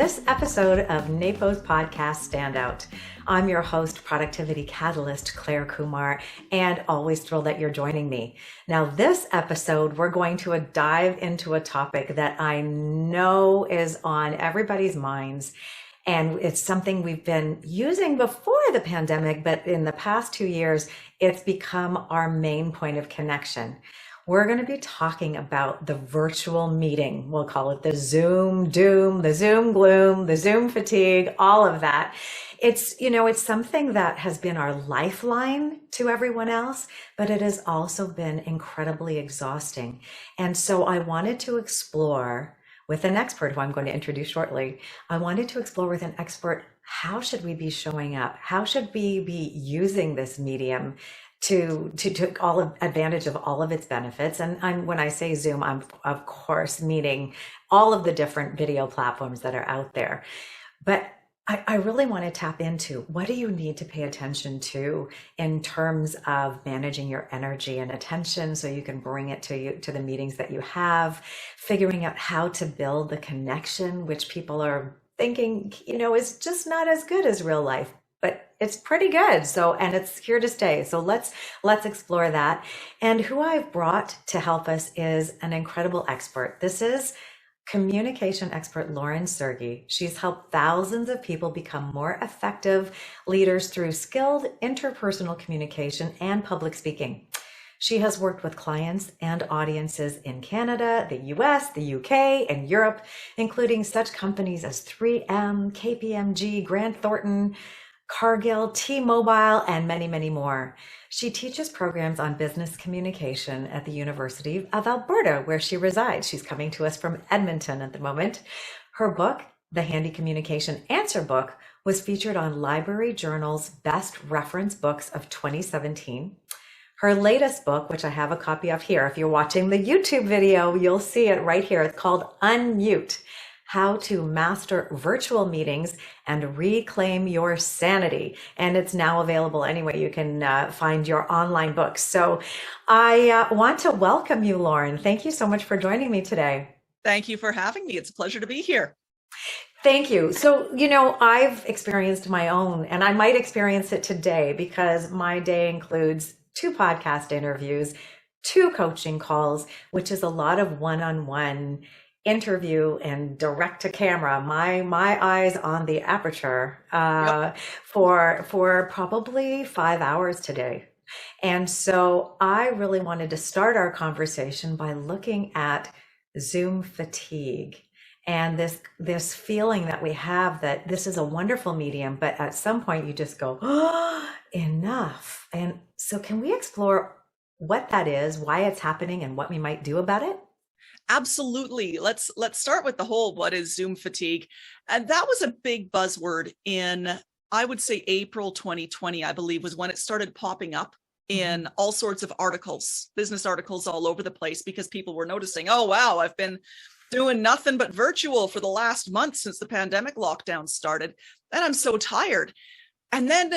this episode of NAPO's podcast Standout. I'm your host, productivity catalyst, Claire Kumar, and always thrilled that you're joining me. Now, this episode, we're going to dive into a topic that I know is on everybody's minds. And it's something we've been using before the pandemic, but in the past 2 years, it's become our main point of connection. We're going to be talking about the virtual meeting. We'll call it the Zoom doom, the Zoom gloom, the Zoom fatigue, all of that. It's something that has been our lifeline to everyone else, but it has also been incredibly exhausting. And so I wanted to explore with an expert who I'm going to introduce shortly. I wanted to explore with an expert, how should we be showing up? How should we be using this medium to take advantage of all of its benefits? And when I say Zoom, I'm of course meaning all of the different video platforms that are out there. But I really want to tap into, what do you need to pay attention to in terms of managing your energy and attention so you can bring it to the meetings that you have, figuring out how to build the connection, which people are thinking, is just not as good as real life, but it's pretty good. So, and it's here to stay. So let's explore that. And who I've brought to help us is an incredible expert. This is communication expert Lauren Sergy. She's helped thousands of people become more effective leaders through skilled interpersonal communication and public speaking. She has worked with clients and audiences in Canada, the US, the UK, and Europe, including such companies as 3M, KPMG, Grant Thornton, Cargill, T-Mobile, and many, many more. She teaches programs on business communication at the University of Alberta, where she resides. She's coming to us from Edmonton at the moment. Her book, The Handy Communication Answer Book, was featured on Library Journal's Best Reference Books of 2017. Her latest book, which I have a copy of here, if you're watching the YouTube video, you'll see it right here. It's called Unmute: How to Master Virtual Meetings and Reclaim Your Sanity. And it's now available anywhere you can find your online books. So I want to welcome you, Lauren. Thank you so much for joining me today. Thank you for having me. It's a pleasure to be here. Thank you. So, I've experienced my own, and I might experience it today because my day includes 2 podcast interviews, 2 coaching calls, which is a lot of one-on-one interview and direct to camera, my eyes on the aperture for probably 5 hours today. And so I really wanted to start our conversation by looking at Zoom fatigue and this feeling that we have that this is a wonderful medium, but at some point you just go, oh, enough. And so can we explore what that is, why it's happening, and what we might do about it? Absolutely. Let's start with the whole, what is Zoom fatigue? And that was a big buzzword in, I would say, April 2020, I believe, was when it started popping up in all sorts of articles, business articles all over the place, because people were noticing, oh, wow, I've been doing nothing but virtual for the last month since the pandemic lockdown started, and I'm so tired. And then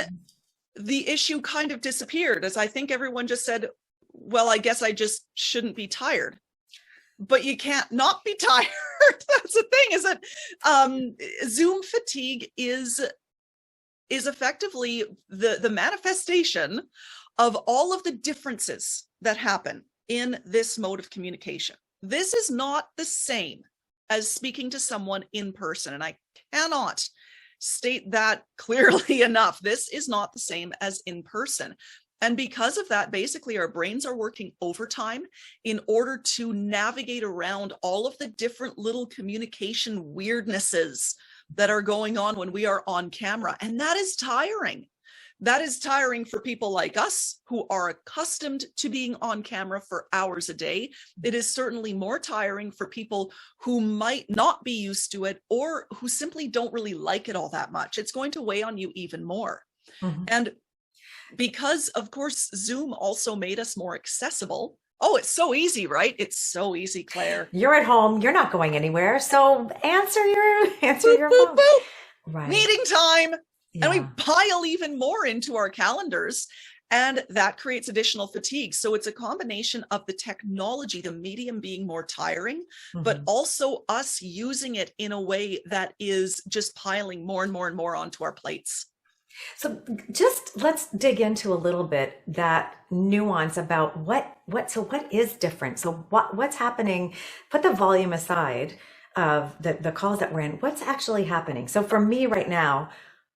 the issue kind of disappeared, as I think everyone just said, well, I guess I just shouldn't be tired. But you can't not be tired. That's the thing, is that Zoom fatigue is effectively the manifestation of all of the differences that happen in this mode of communication. This is not the same as speaking to someone in person, and I cannot state that clearly enough. This is not the same as in person. And because of that, basically our brains are working overtime in order to navigate around all of the different little communication weirdnesses that are going on when we are on camera. And that is tiring. That is tiring for people like us who are accustomed to being on camera for hours a day. It is certainly more tiring for people who might not be used to it or who simply don't really like it all that much. It's going to weigh on you even more. Mm-hmm. And because, of course, Zoom also made us more accessible. Oh, it's so easy, right? It's so easy, Claire. You're at home. You're not going anywhere. So answer your phone. Right. Meeting time. Yeah. And we pile even more into our calendars. And that creates additional fatigue. So it's a combination of the technology, the medium being more tiring, but also us using it in a way that is just piling more and more and more onto our plates. So just let's dig into a little bit that nuance about what is different. So what's happening? Put the volume aside of the calls that we're in. What's actually happening? So for me right now,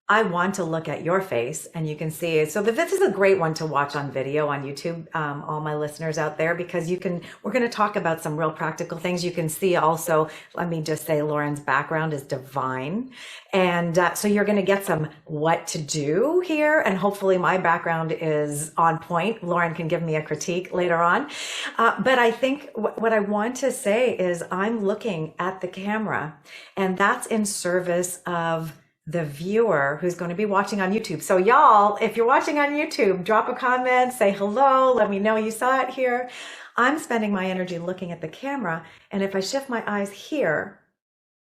I want to look at your face and you can see it. So this is a great one to watch on video on YouTube, all my listeners out there, because we're going to talk about some real practical things. You can see also, let me just say, Lauren's background is divine. And so you're going to get some what to do here. And hopefully my background is on point. Lauren can give me a critique later on. But I think what I want to say is I'm looking at the camera, and that's in service of the viewer who's going to be watching on YouTube. So y'all, if you're watching on YouTube, drop a comment, say hello, let me know you saw it here. I'm spending my energy looking at the camera. And if I shift my eyes here,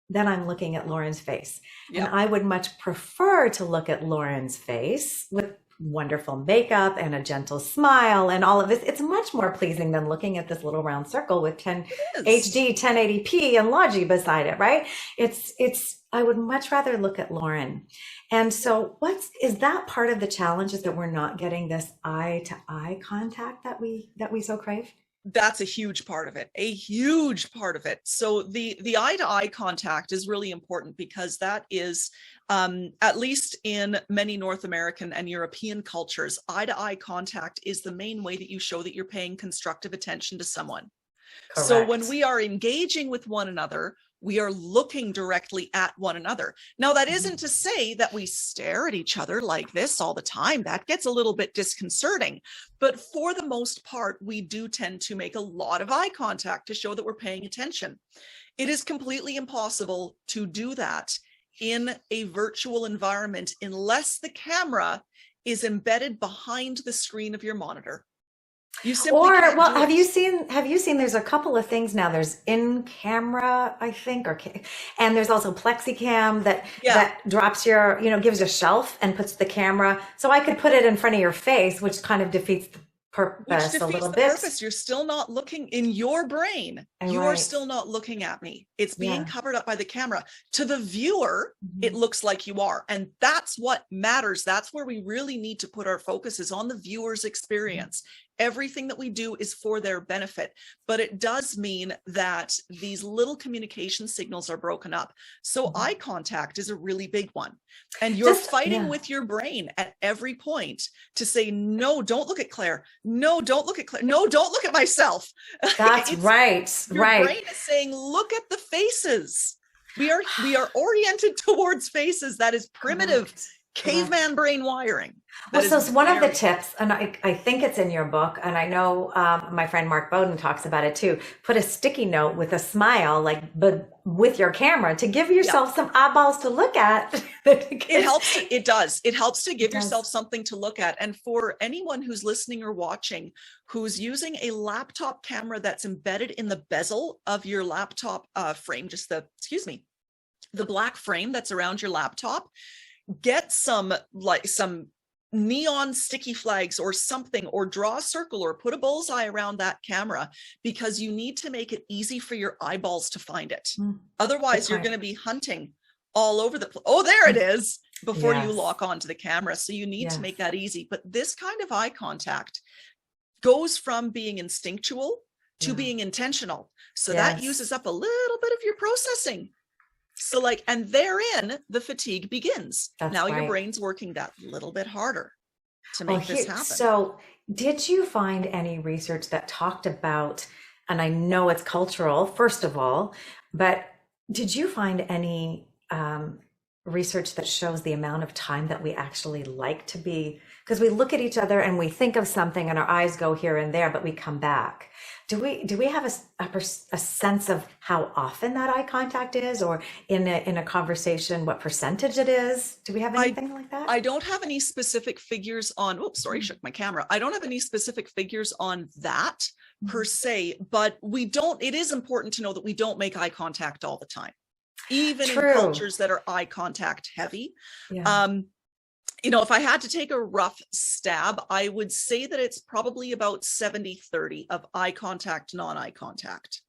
then I'm looking at Lauren's face. Yep. And I would much prefer to look at Lauren's face with wonderful makeup and a gentle smile and all of this. It's much more pleasing than looking at this little round circle with 10 HD 1080p and Logi beside it, right? I would much rather look at Lauren. And so is that part of the challenge, is that we're not getting this eye to eye contact that we so crave? That's a huge part of it, a huge part of it. So the eye-to-eye contact is really important, because that is, at least in many North American and European cultures, eye-to-eye contact is the main way that you show that you're paying constructive attention to someone. Correct. So when we are engaging with one another, we are looking directly at one another. Now, that isn't to say that we stare at each other like this all the time. That gets a little bit disconcerting. But for the most part, we do tend to make a lot of eye contact to show that we're paying attention. It is completely impossible to do that in a virtual environment unless the camera is embedded behind the screen of your monitor. You simply have you seen there's a couple of things now. There's in camera, I think, and there's also plexicam that drops gives a shelf and puts the camera. So I could put it in front of your face, which kind of defeats the purpose a little bit. Purpose. You're still not looking in your brain. You are still not looking at me. It's being covered up by the camera. To the viewer, it looks like you are. And that's what matters. That's where we really need to put our focus, is on the viewer's experience. Everything that we do is for their benefit, but it does mean that these little communication signals are broken up. So eye contact is a really big one. And you're fighting with your brain at every point to say, no, don't look at Claire. No, don't look at Claire. No, don't look at myself. That's right. Your brain is saying, look at the faces. We are oriented towards faces. That is primitive. Caveman brain wiring. Well, so it's one of the tips, and I think it's in your book, and I know my friend Mark Bowden talks about it too. Put a sticky note with a smile, but with your camera, to give yourself some eyeballs to look at. It helps. It does. It helps to give yourself something to look at. And for anyone who's listening or watching, who's using a laptop camera that's embedded in the bezel of your laptop frame, the black frame that's around your laptop, get some neon sticky flags or something, or draw a circle or put a bullseye around that camera, because you need to make it easy for your eyeballs to find it. Otherwise, you're going to be hunting all over the place. Oh, there it is, before you lock onto the camera. So you need to make that easy. But this kind of eye contact goes from being instinctual to being intentional. So that uses up a little bit of your processing. So and therein the fatigue begins. Now your brain's working that little bit harder to make this happen. So did you find any research that talked about, and I know it's cultural, first of all, but did you find any research that shows the amount of time that we actually like to be, because we look at each other and we think of something and our eyes go here and there, but we come back. Do we have a sense of how often that eye contact is, or in a conversation, what percentage it is? Do we have anything like that? I don't have any specific figures on, shook my camera. I don't have any specific figures on that per se, but it is important to know that we don't make eye contact all the time, even in cultures that are eye contact heavy. if I had to take a rough stab, I would say that it's probably about 70-30 of eye contact, non-eye contact.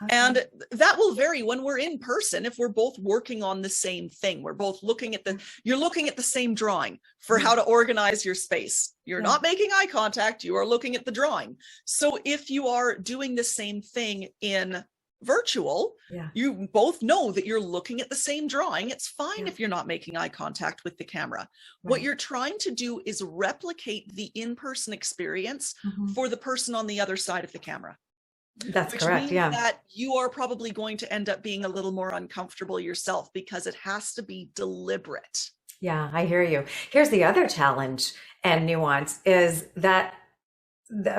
Okay. And that will vary when we're in person. If we're both working on the same thing, we're both looking at you're looking at the same drawing for how to organize your space. You're not making eye contact. You are looking at the drawing. So if you are doing the same thing in virtual, you both know that you're looking at the same drawing. It's fine if you're not making eye contact with the camera. What you're trying to do is replicate the in-person experience for the person on the other side of the camera. That's correct. Which means that you are probably going to end up being a little more uncomfortable yourself because it has to be deliberate. Yeah, I hear you. Here's the other challenge and nuance is that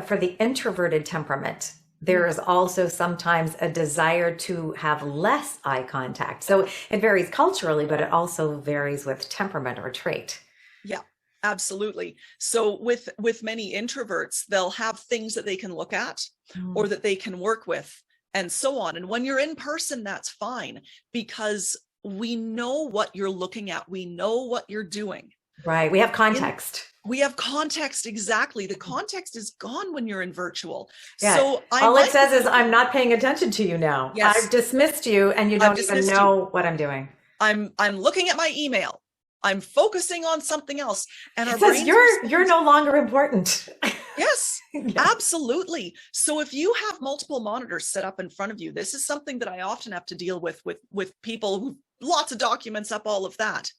for the introverted temperament, there is also sometimes a desire to have less eye contact. So it varies culturally, but it also varies with temperament or trait. Yeah, absolutely. So with many introverts, they'll have things that they can look at or that they can work with and so on. And when you're in person, that's fine because we know what you're looking at. We know what you're doing. Right. We have context. We have context. Exactly. The context is gone when you're in virtual. Yeah. So all it says is I'm not paying attention to you now. Yes. I've dismissed you and you don't even know what I'm doing. I'm looking at my email. I'm focusing on something else. And our brains you're no longer important. Yes, absolutely. So if you have multiple monitors set up in front of you, this is something that I often have to deal with people who lots of documents up, all of that.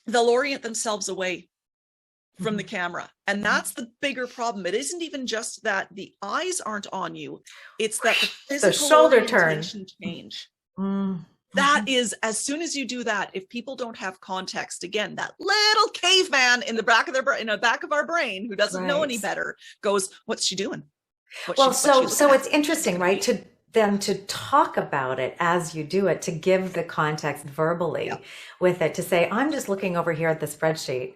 They'll orient themselves away from the camera. And that's the bigger problem. It isn't even just that the eyes aren't on you. It's that the physical shoulder turn change. That is, as soon as you do that, if people don't have context, again, that little caveman in the back of our brain who doesn't know any better goes, what's she doing? So it's interesting, right? To talk about it as you do it, to give the context verbally with it, to say, I'm just looking over here at the spreadsheet.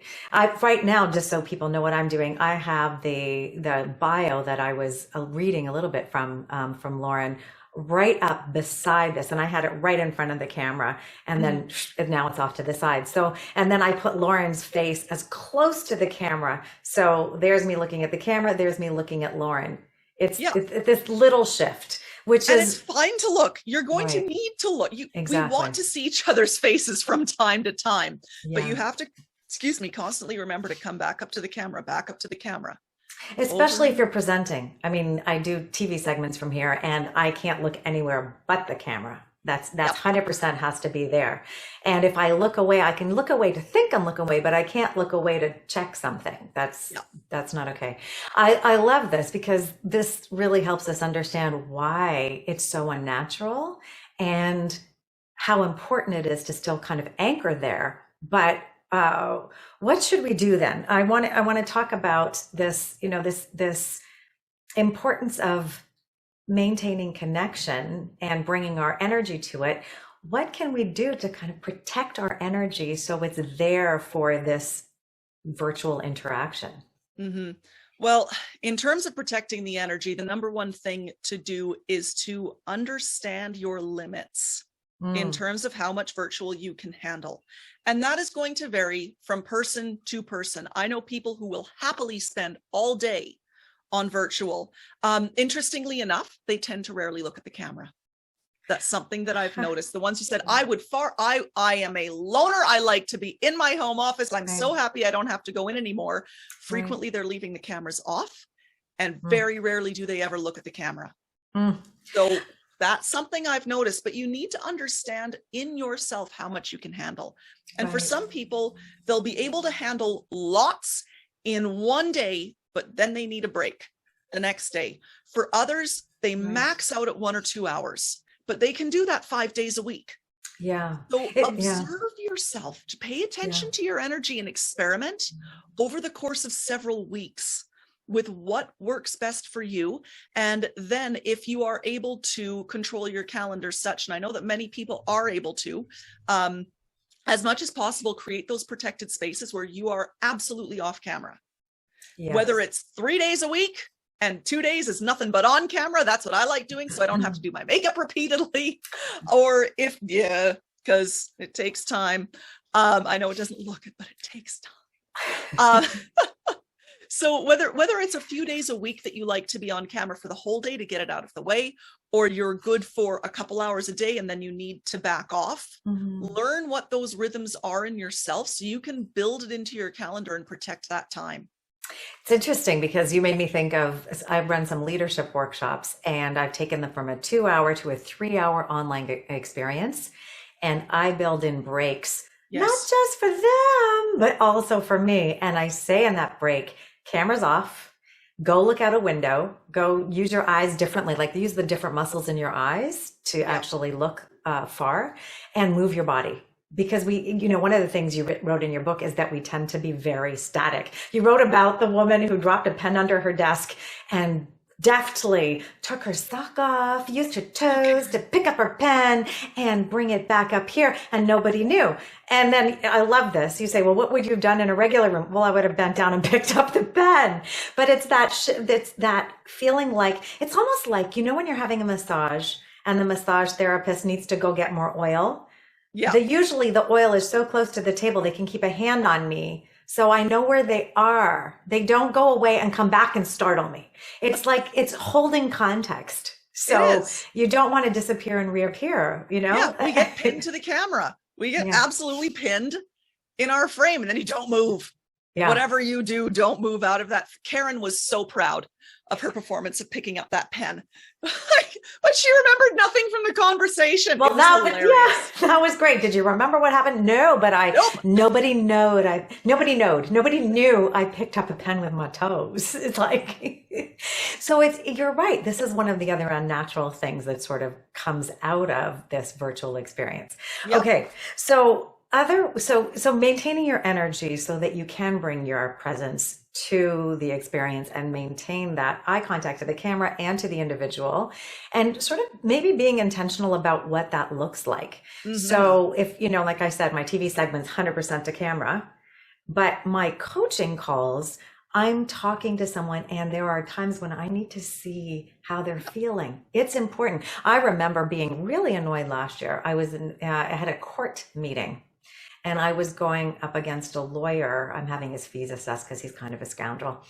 Right now, just so people know what I'm doing, I have the bio that I was reading a little bit from Lauren right up beside this, and I had it right in front of the camera, and then now it's off to the side. So, and then I put Lauren's face as close to the camera. So there's me looking at the camera, there's me looking at Lauren. It's this little shift, which is, it's fine to look. You're going to need to look. We want to see each other's faces from time to time, but you have to, constantly remember to come back up to the camera. Especially if you're presenting. I mean, I do TV segments from here and I can't look anywhere but the camera. That's 100% has to be there. And if I look away, I can look away to think I'm looking away, but I can't look away to check something. That's not okay. I love this because this really helps us understand why it's so unnatural and how important it is to still kind of anchor there. But what should we do then? I want to talk about this, this importance of maintaining connection and bringing our energy to it. What can we do to kind of protect our energy so it's there for this virtual interaction? Well, in terms of protecting the energy, the number one thing to do is to understand your limits in terms of how much virtual you can handle. And that is going to vary from person to person. I know people who will happily spend all day on virtual. Interestingly enough, they tend to rarely look at the camera. That's something that I've noticed. The ones who said, I am a loner. I like to be in my home office. I'm so happy I don't have to go in anymore. Frequently, they're leaving the cameras off, and very rarely do they ever look at the camera. So that's something I've noticed, but you need to understand in yourself how much you can handle. And for some people, they'll be able to handle lots in one day, but then they need a break the next day. For others, they max out at 1 or 2 hours, but they can do that 5 days a week. So observe yourself, to pay attention to your energy and experiment over the course of several weeks with what works best for you. And then if you are able to control your calendar such, and I know that many people are able to, as much as possible, create those protected spaces where you are absolutely off camera. Whether it's 3 days a week and 2 days is nothing but on camera. That's what I like doing, so I don't have to do my makeup repeatedly. Or if because it takes time. I know it doesn't look it, but it takes time. So whether it's a few days a week that you like to be on camera for the whole day to get it out of the way, or you're good for a couple hours a day and then you need to back off, learn what those rhythms are in yourself so you can build it into your calendar and protect that time. It's interesting because you made me think of, I've run some leadership workshops and I've taken them from a 2-hour to a 3-hour online experience. And I build in breaks, not just for them, but also for me. And I say in that break, cameras off, go look out a window, go use your eyes differently, like use the different muscles in your eyes to actually look far, and move your body. Because one of the things you wrote in your book is that we tend to be very static. You wrote about the woman who dropped a pen under her desk and deftly took her sock off, used her toes to pick up her pen and bring it back up here, and nobody knew. And then I love this. You say, well, what would you have done in a regular room? Well, I would have bent down and picked up the pen. But it's that feeling like, it's almost like, when you're having a massage and the massage therapist needs to go get more oil. Yeah. Usually the oil is so close to the table, they can keep a hand on me. So I know where they are. They don't go away and come back and startle me. It's like it's holding context. So you don't want to disappear and reappear, Yeah, we get pinned to the camera. We get absolutely pinned in our frame, and then you don't move. Yeah. Whatever you do, don't move out of that. Karen was so proud of her performance of picking up that pen. But she remembered nothing from the conversation. Well, that was great. Did you remember what happened? No, but nobody knew I picked up a pen with my toes. It's like, so you're right. This is one of the other unnatural things that sort of comes out of this virtual experience. Yep. Okay. So maintaining your energy so that you can bring your presence to the experience and maintain that eye contact to the camera and to the individual, and sort of maybe being intentional about what that looks like. Mm-hmm. So if, like I said, my TV segment's 100% to camera, but my coaching calls, I'm talking to someone and there are times when I need to see how they're feeling. It's important. I remember being really annoyed last year. I had a court meeting. And I was going up against a lawyer. I'm having his fees assessed because he's kind of a scoundrel.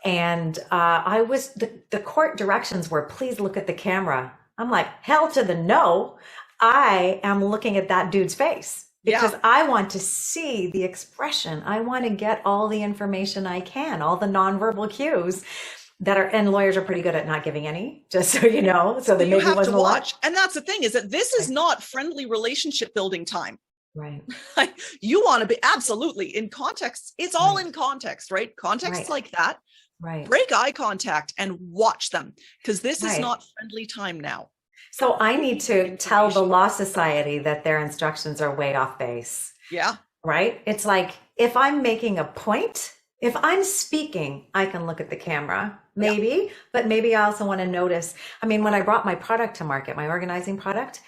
And the court directions were, please look at the camera. I'm like, hell to the no. I am looking at that dude's face because I want to see the expression. I want to get all the information I can, all the nonverbal cues and lawyers are pretty good at not giving any, just so you know. So they maybe wasn't a lot. And that's the thing, is that this is not friendly relationship building time. Right. You want to be absolutely in context. It's all in context, right? Context like that. Right. Break eye contact and watch them, because this is not friendly time now. So I need to tell the Law Society that their instructions are way off base. Yeah. Right. It's like, if I'm making a point, if I'm speaking, I can look at the camera, maybe, but maybe I also want to notice. I mean, when I brought my product to market, my organizing product,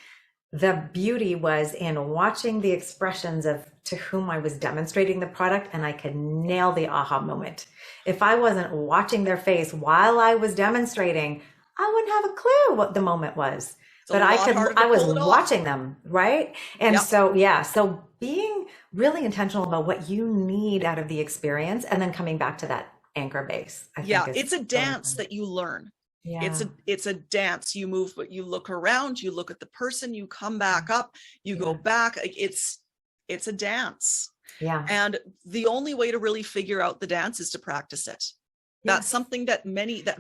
the beauty was in watching the expressions of to whom I was demonstrating the product, and I could nail the aha moment. If I wasn't watching their face while I was demonstrating, I wouldn't have a clue what the moment was. But I was watching them, right? And so being really intentional about what you need out of the experience, and then coming back to that anchor base. I think it's a dance that you learn. Yeah. It's a dance. You move, but you look around, you look at the person, you come back up, you go back. It's a dance. Yeah. And the only way to really figure out the dance is to practice it. That's something that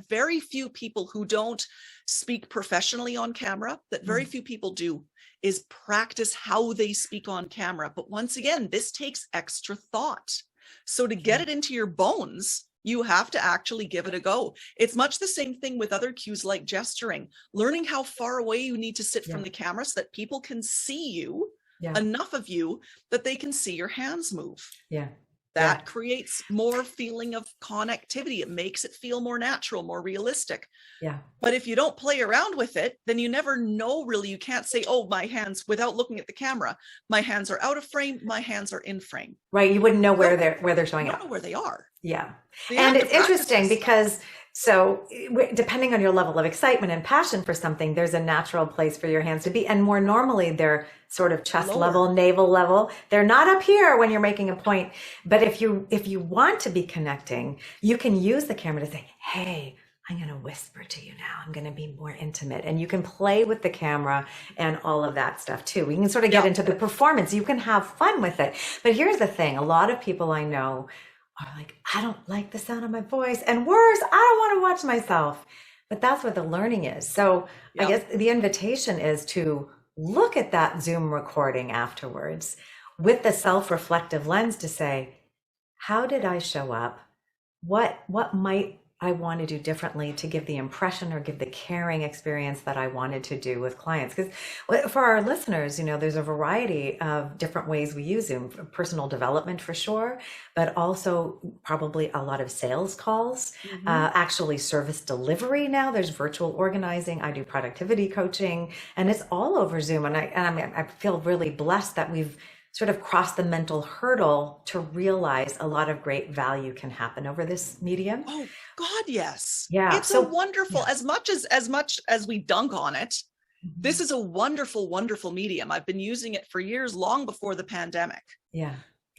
very few people who don't speak professionally on camera, that very few people do, is practice how they speak on camera. But once again, this takes extra thought. So to get it into your bones, you have to actually give it a go. It's much the same thing with other cues like gesturing, learning how far away you need to sit from the camera so that people can see you, enough of you that they can see your hands move. Yeah. That creates more feeling of connectivity. It makes it feel more natural, more realistic. Yeah. But if you don't play around with it, then you never know really. You can't say, oh, my hands, without looking at the camera, my hands are out of frame, my hands are in frame. Right. You wouldn't know where they're showing up. You don't know where they are. Yeah. And it's interesting because So depending on your level of excitement and passion for something, there's a natural place for your hands to be. And more normally they're sort of chest level, navel level. They're not up here when you're making a point. But if you want to be connecting, you can use the camera to say, hey, I'm going to whisper to you now. I'm going to be more intimate. And you can play with the camera and all of that stuff too. We can sort of get into the performance. You can have fun with it. But here's the thing. A lot of people I know are like, I don't like the sound of my voice, and worse, I don't want to watch myself. But that's what the learning is. So I guess the invitation is to look at that Zoom recording afterwards with the self-reflective lens to say, how did I show up? What might I want to do differently to give the impression or give the caring experience that I wanted to do with clients? Because for our listeners, there's a variety of different ways we use Zoom. Personal development for sure, but also probably a lot of sales calls, actually service delivery. Now there's virtual organizing. I do productivity coaching, and it's all over Zoom. And I feel really blessed that we've sort of cross the mental hurdle to realize a lot of great value can happen over this medium. Oh God, yes. Yeah. It's so wonderful. As much as we dunk on it, this is a wonderful, wonderful medium. I've been using it for years, long before the pandemic. Yeah.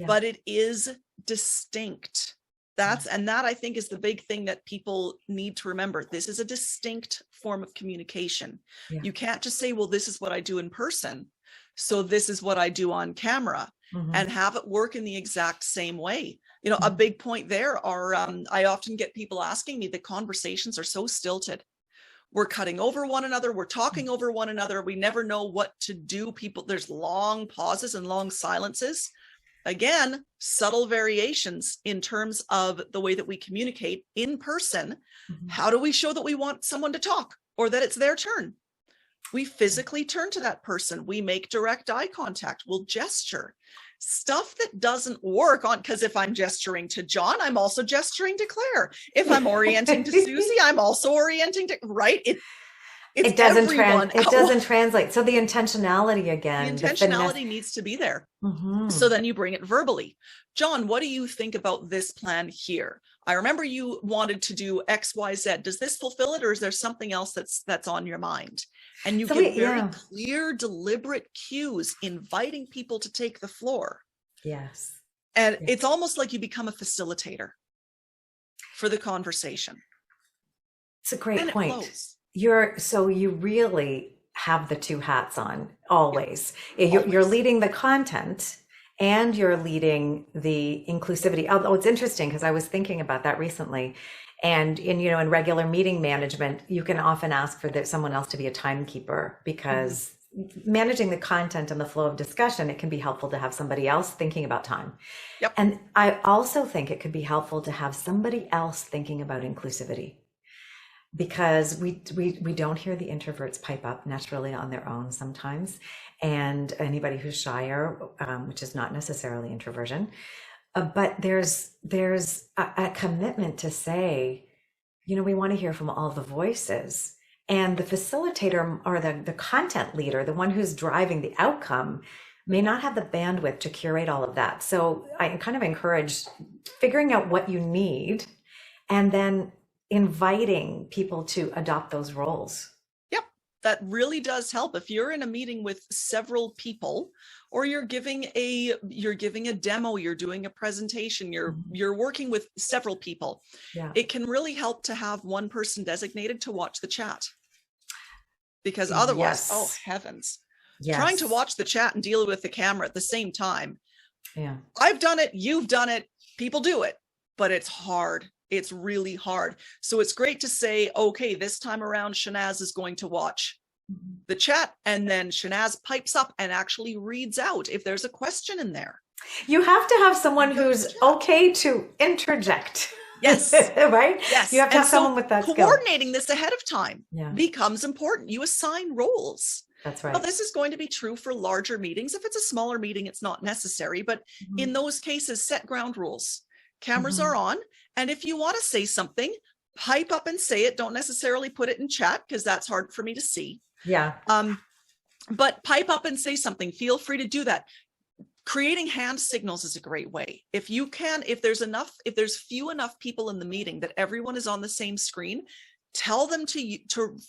But it is distinct. That I think is the big thing that people need to remember. This is a distinct form of communication. You can't just say, well, this is what I do in person, so this is what I do on camera, and have it work in the exact same way. A big point there are, I often get people asking me, the conversations are so stilted. We're cutting over one another. We're talking over one another. We never know what to do. There's long pauses and long silences. Again, subtle variations in terms of the way that we communicate in person. How do we show that we want someone to talk or that it's their turn? We physically turn to that person. We make direct eye contact. We'll gesture. Stuff that doesn't work because if I'm gesturing to John, I'm also gesturing to Claire. If I'm orienting to Susie, I'm also orienting to, right? It doesn't translate. So the intentionality again. The intentionality needs to be there. So then you bring it verbally. John, what do you think about this plan here? I remember you wanted to do X, Y, Z. Does this fulfill it, or is there something else that's on your mind? And you give very clear, deliberate cues, inviting people to take the floor. Yes. And it's almost like you become a facilitator for the conversation. It's a great point. You really have the two hats on always. You're leading the content and you're leading the inclusivity. Although it's interesting because I was thinking about that recently. And in regular meeting management, you can often ask for someone else to be a timekeeper because managing the content and the flow of discussion, it can be helpful to have somebody else thinking about time. And I also think it could be helpful to have somebody else thinking about inclusivity, because we don't hear the introverts pipe up naturally on their own sometimes. And anybody who's shyer, which is not necessarily introversion, but there's a commitment to say, we want to hear from all the voices, and the facilitator or the content leader, the one who's driving the outcome, may not have the bandwidth to curate all of that. So I kind of encourage figuring out what you need and then inviting people to adopt those roles. That really does help. If you're in a meeting with several people, or you're giving a demo, you're doing a presentation, you're working with several people, it can really help to have one person designated to watch the chat. Because otherwise, oh heavens, trying to watch the chat and deal with the camera at the same time. I've done it, you've done it, people do it, but it's hard. It's really hard. So it's great to say, okay, this time around, Shanaz is going to watch the chat, and then Shanaz pipes up and actually reads out if there's a question in there. You have to have someone who's okay to interject. Yes. Right? Yes. You have to have someone with that skill. Coordinating this ahead of time becomes important. You assign roles. That's right. Now, this is going to be true for larger meetings. If it's a smaller meeting, it's not necessary. But in those cases, set ground rules. Cameras are on. And if you want to say something, pipe up and say it. Don't necessarily put it in chat because that's hard for me to see. Yeah. But pipe up and say something. Feel free to do that. Creating hand signals is a great way. If there's few enough people in the meeting that everyone is on the same screen, tell them to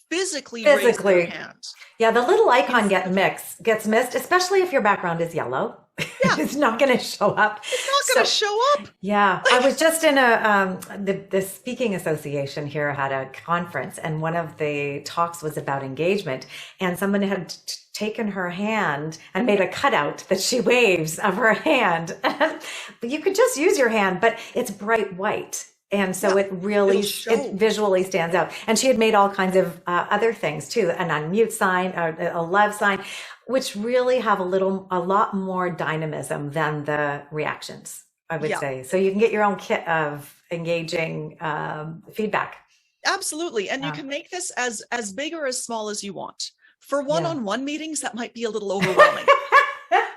physically raise their hand. Yeah, the little icon gets missed, especially if your background is yellow. Yeah. It's not going to show up. It's not going to show up. Yeah. I was just in the speaking association here had a conference, and one of the talks was about engagement, and someone had taken her hand and made a cutout that she waves of her hand. But you could just use your hand, but it's bright white. And so it visually stands out. And she had made all kinds of other things too, an unmute sign, a love sign, which really have a lot more dynamism than the reactions, I would say. So you can get your own kit of engaging feedback. Absolutely. And you can make this as big or as small as you want. For one-on-one meetings, that might be a little overwhelming.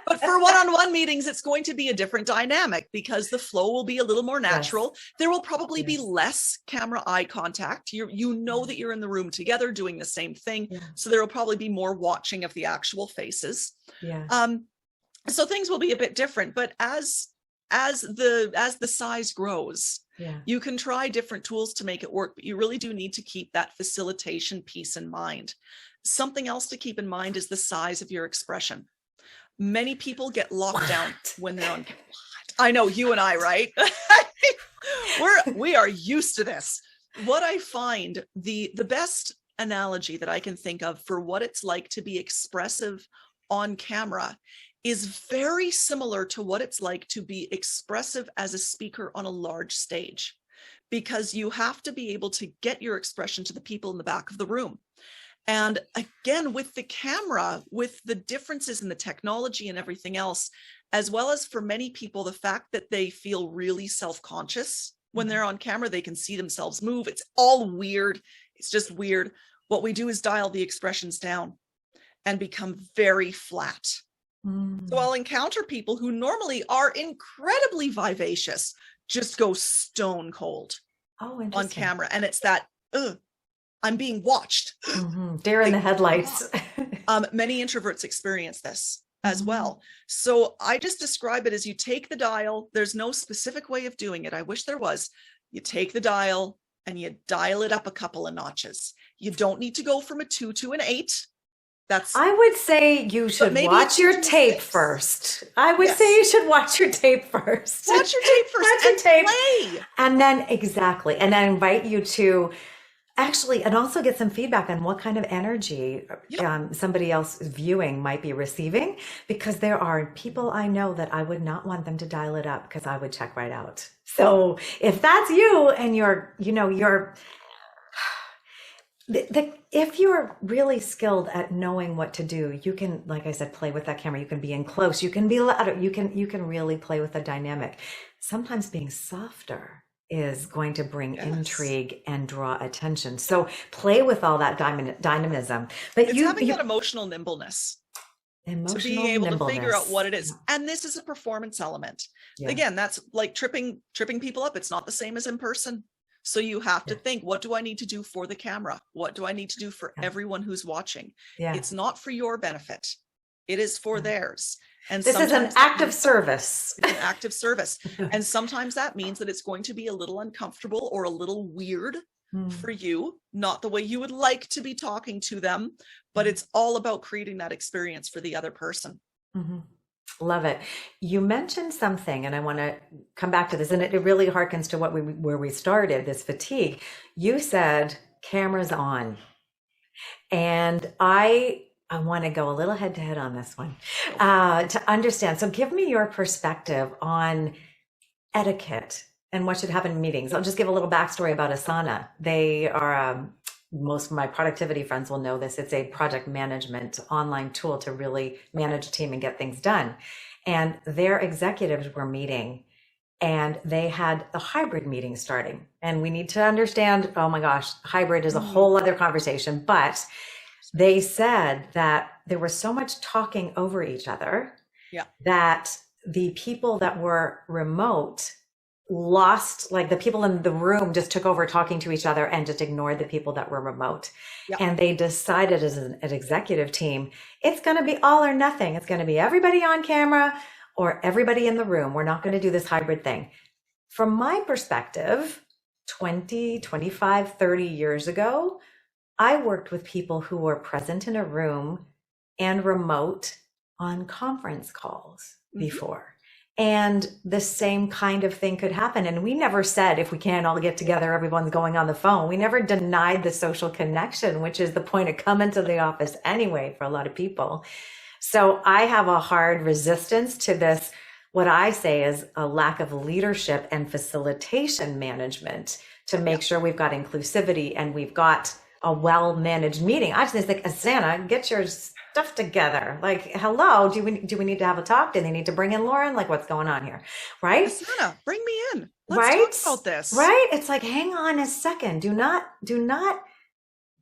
But for one-on-one meetings, it's going to be a different dynamic because the flow will be a little more natural. Yes. There will probably be less camera eye contact. You know that you're in the room together doing the same thing. Yeah. So there will probably be more watching of the actual faces. Yeah. So things will be a bit different, but as the size grows, you can try different tools to make it work, but you really do need to keep that facilitation piece in mind. Something else to keep in mind is the size of your expression. Many people get locked down when they're on. I know, you and I, right? we are used to this. What I find the best analogy that I can think of for what it's like to be expressive on camera is very similar to what it's like to be expressive as a speaker on a large stage, because you have to be able to get your expression to the people in the back of the room. And again, with the camera, with the differences in the technology and everything else, as well as for many people, the fact that they feel really self-conscious when they're on camera, they can see themselves move. It's all weird. It's just weird. What we do is dial the expressions down and become very flat. So I'll encounter people who normally are incredibly vivacious, just go stone cold on camera. And it's that, I'm being watched. Deer in the headlights. Many introverts experience this as well. So I just describe it as you take the dial. There's no specific way of doing it. I wish there was. You take the dial and you dial it up a couple of notches. You don't need to go from a 2 to an 8. I would say you should watch your tape first. I would say you should watch your tape first. Watch your tape first. Watch your tape. Play. And then and then invite you to actually, and also get some feedback on what kind of energy somebody else viewing might be receiving, because there are people I know that I would not want them to dial it up because I would check right out. So if that's you and if you're really skilled at knowing what to do, you can, like I said, play with that camera. You can be in close, you can be louder, you can really play with the dynamic. Sometimes being softer is going to bring intrigue and draw attention. So play with all that dynamism. But it's having that emotional nimbleness. To be able to figure out what it is. And this is a performance element. Again, that's like tripping people up. It's not the same as in person. So you have to think, what do I need to do for the camera? What do I need to do for everyone who's watching? It's not for your benefit. It is for theirs. And this is an act of service. It's an act of service. And sometimes that means that it's going to be a little uncomfortable or a little weird for you, not the way you would like to be talking to them, but it's all about creating that experience for the other person. Love it. You mentioned something, and I want to come back to this, and it really harkens to where we started, this fatigue. You said cameras on, and I want to go a little head to head on this one to understand. So give me your perspective on etiquette and what should happen in meetings. I'll just give a little backstory about Asana. They are, most of my productivity friends will know this. It's a project management online tool to really manage a team and get things done. And their executives were meeting, and they had a hybrid meeting starting. And we need to understand, oh my gosh, hybrid is a whole other conversation, but they said that there was so much talking over each other that the people that were remote lost, like the people in the room just took over talking to each other and just ignored the people that were remote. And they decided as an executive team, it's going to be all or nothing. It's going to be everybody on camera or everybody in the room. We're not going to do this hybrid thing. From my perspective, 20, 25, 30 years ago, I worked with people who were present in a room and remote on conference calls before. And the same kind of thing could happen. And we never said, if we can't all get together, everyone's going on the phone. We never denied the social connection, which is the point of coming to the office anyway for a lot of people. So I have a hard resistance to this, what I say is a lack of leadership and facilitation management to make sure we've got inclusivity and we've got a well-managed meeting. I just think, Asana, get your stuff together. Like, hello, do we need to have a talk? Do they need to bring in Lauren? Like, what's going on here? Right? Asana, bring me in. Let's talk about this. Right? It's like, hang on a second. Do not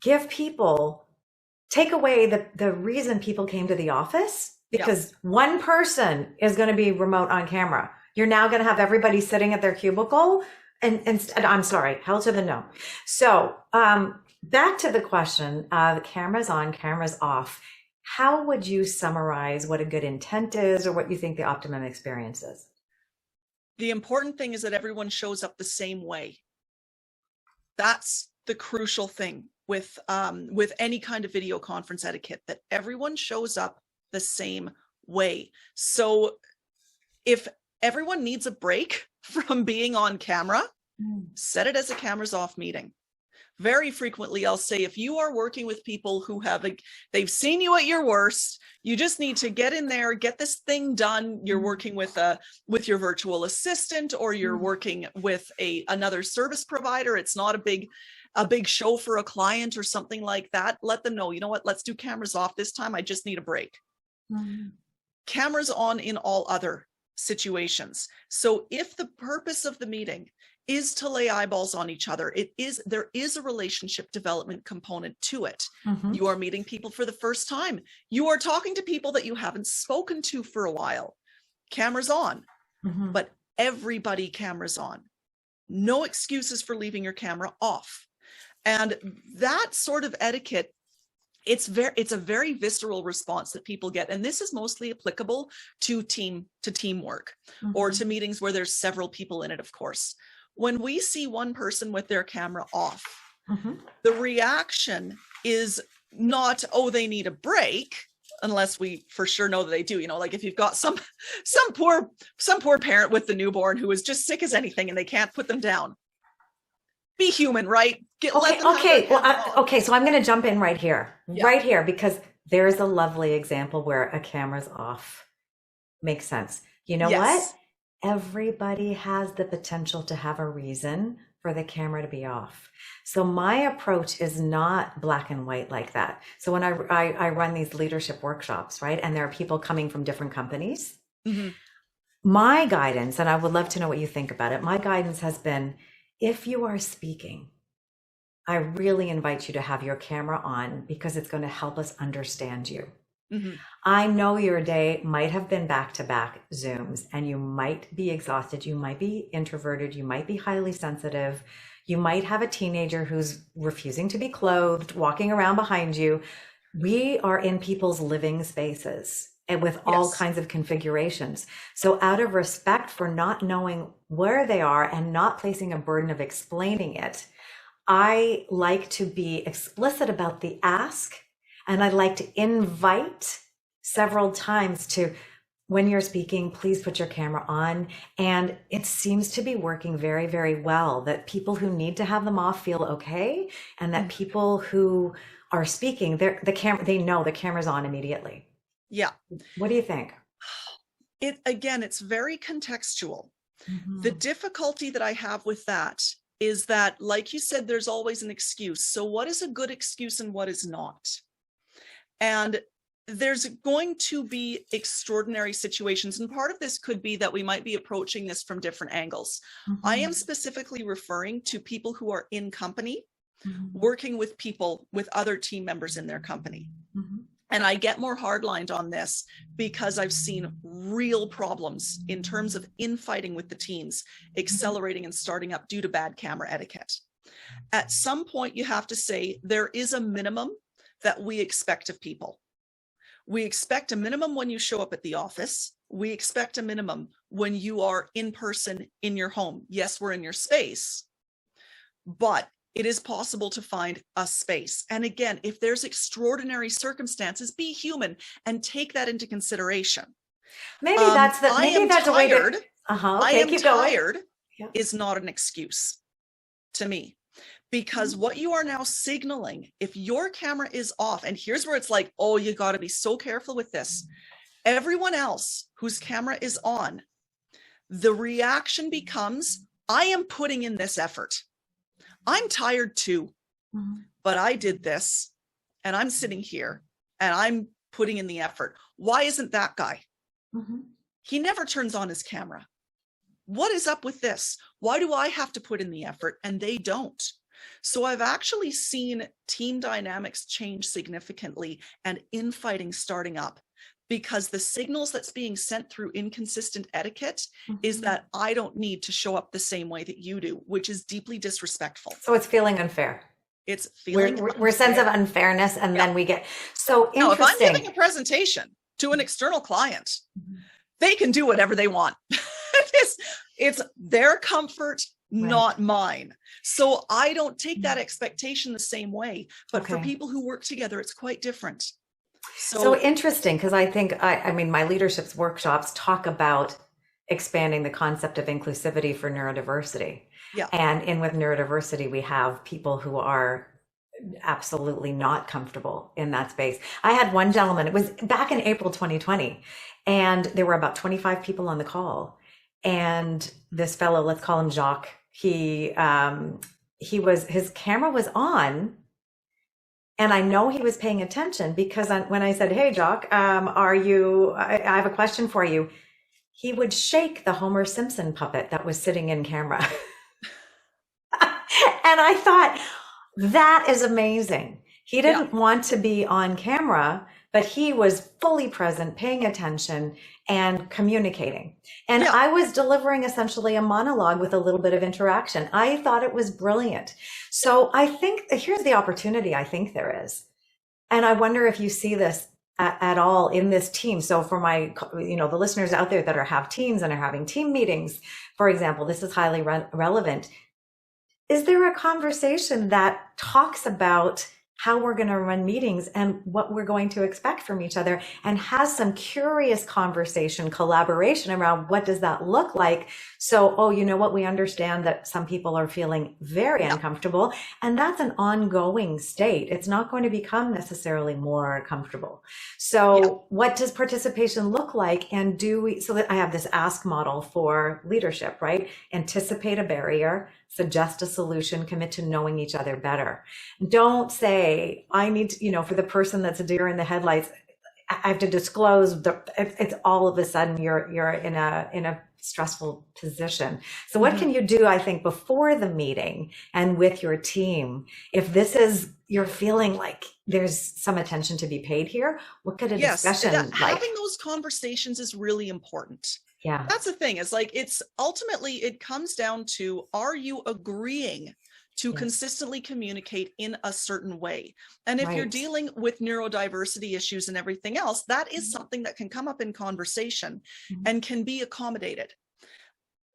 give people, take away the reason people came to the office, because one person is going to be remote on camera. You're now going to have everybody sitting at their cubicle and I'm sorry, hell to the no. So, back to the question, the camera's on, camera's off. How would you summarize what a good intent is, or what you think the optimum experience is? The important thing is that everyone shows up the same way. That's the crucial thing with any kind of video conference etiquette, that everyone shows up the same way. So if everyone needs a break from being on camera, set it as a cameras off meeting. Very frequently, I'll say, if you are working with people who they've seen you at your worst, you just need to get in there, get this thing done. You're working with your virtual assistant, or you're working with another service provider. It's not a big show for a client or something like that. Let them know, you know what, let's do cameras off this time. I just need a break. Cameras on in all other situations. So if the purpose of the meeting is to lay eyeballs on each other, there is a relationship development component to it. You are meeting people for the first time. You are talking to people that you haven't spoken to for a while. Cameras on, but everybody cameras on. No excuses for leaving your camera off. And that sort of etiquette, it's a very visceral response that people get. And this is mostly applicable to teamwork or to meetings where there's several people in it, of course. When we see one person with their camera off, the reaction is not, oh, they need a break, unless we for sure know that they do. You know, like if you've got some poor parent with the newborn who is just sick as anything and they can't put them down. Be human, right? Okay. So I'm going to jump in right here, because there's a lovely example where a camera's off. Makes sense. You know what? Everybody has the potential to have a reason for the camera to be off. So my approach is not black and white like that. So when I run these leadership workshops, right, and there are people coming from different companies, my guidance, and I would love to know what you think about it, my guidance has been, if you are speaking, I really invite you to have your camera on, because it's going to help us understand you. I know your day might have been back-to-back Zooms, and you might be exhausted. You might be introverted. You might be highly sensitive. You might have a teenager who's refusing to be clothed, walking around behind you. We are in people's living spaces and with all kinds of configurations. So out of respect for not knowing where they are and not placing a burden of explaining it, I like to be explicit about the ask. And I like to invite several times to, when you're speaking, please put your camera on. And it seems to be working very, very well, that people who need to have them off feel okay. And that people who are speaking, they know the camera's on immediately. Yeah. What do you think? It's very contextual. The difficulty that I have with that is that, like you said, there's always an excuse. So what is a good excuse and what is not? And there's going to be extraordinary situations. And part of this could be that we might be approaching this from different angles. I am specifically referring to people who are in company, working with people, with other team members in their company. And I get more hardlined on this because I've seen real problems in terms of infighting with the teams, accelerating and starting up due to bad camera etiquette. At some point, you have to say there is a minimum that we expect of people. We expect a minimum when you show up at the office. We expect a minimum when you are in person in your home. Yes, we're in your space, but it is possible to find a space. And again, if there's extraordinary circumstances, be human and take that into consideration. Maybe that's the, maybe that's a way to, okay, I am keep tired going. Yeah. is not an excuse to me, because what you are now signaling, if your camera is off, and here's where it's like, oh, you got to be so careful with this. Everyone else whose camera is on, the reaction becomes, I am putting in this effort. I'm tired too, but I did this and I'm sitting here and I'm putting in the effort. Why isn't that guy? He never turns on his camera. What is up with this? Why do I have to put in the effort and they don't? So I've actually seen team dynamics change significantly and infighting starting up, because the signals that's being sent through inconsistent etiquette is that I don't need to show up the same way that you do, which is deeply disrespectful. So it's feeling unfair. It's feeling we're sense of unfairness, and then we get so interesting. No, if I'm giving a presentation to an external client, they can do whatever they want. It's their comfort, not mine. So I don't take that expectation the same way. But for people who work together, it's quite different. So interesting, because I think, I mean, my leadership's workshops talk about expanding the concept of inclusivity for neurodiversity. Yeah. And with neurodiversity, we have people who are absolutely not comfortable in that space. I had one gentleman, it was back in April 2020, and there were about 25 people on the call. And this fellow, let's call him Jacques, his camera was on. And I know he was paying attention, because when I said, hey, Jacques, I have a question for you. He would shake the Homer Simpson puppet that was sitting in camera. And I thought, that is amazing. He didn't want to be on camera, but he was fully present, paying attention and communicating. And I was delivering essentially a monologue with a little bit of interaction. I thought it was brilliant. So I think here's the opportunity I think there is. And I wonder if you see this at all in this team. So for my, the listeners out there that have teams and are having team meetings, for example, this is highly relevant. Is there a conversation that talks about how we're going to run meetings and what we're going to expect from each other, and has some curious conversation, collaboration around what does that look like? So, you know what, we understand that some people are feeling very uncomfortable, and that's an ongoing state. It's not going to become necessarily more comfortable. So what does participation look like? And so that I have this ask model for leadership, right? Anticipate a barrier, suggest a solution, commit to knowing each other better. Don't say, I need to, for the person that's a deer in the headlights, I have to disclose it's all of a sudden you're in a stressful position. So what can you do, I think, before the meeting and with your team? If you're feeling like there's some attention to be paid here, what could a discussion like? Having those conversations is really important. Yeah. That's the thing, is like, it comes down to, are you agreeing to consistently communicate in a certain way? And if you're dealing with neurodiversity issues and everything else, that is something that can come up in conversation and can be accommodated.